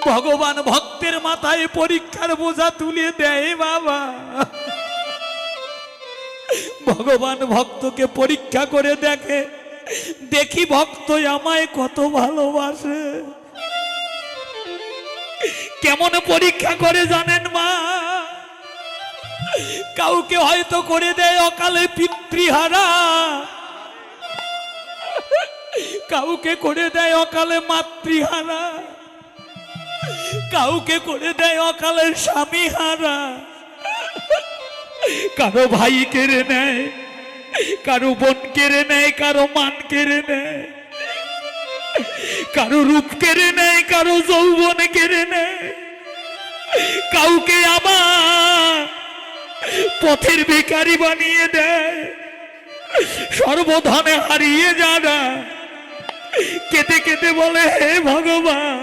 ভগবান ভক্তের মাথায় পরীক্ষার বোঝা তুলে দেয় বাবা। ভগবান ভক্তকে পরীক্ষা করে দেখে, দেখি ভক্ত আমায় কত ভালোবাসে। কেমন পরীক্ষা করে জানেন মা? কাউকে হয়তো করে দেয় অকালে পিতৃহারা, কাউকে করে দেয় অকালে মাতৃহারা, কাউকে করে দেয় অকালে স্বামী হারা, কারো ভাই কেড়ে নেয়, কারো বোন কেড়ে নেয়, কারো মান কেড়ে নেয়, কারো রূপ কেড়ে নেয়, কারো যৌবন কেড়ে নেয়, কাউকে আবার পথের ভিখারি বানিয়ে দেয়। সর্বধনে হারিয়ে যারা কেঁদে কেঁদে বলে, হে ভগবান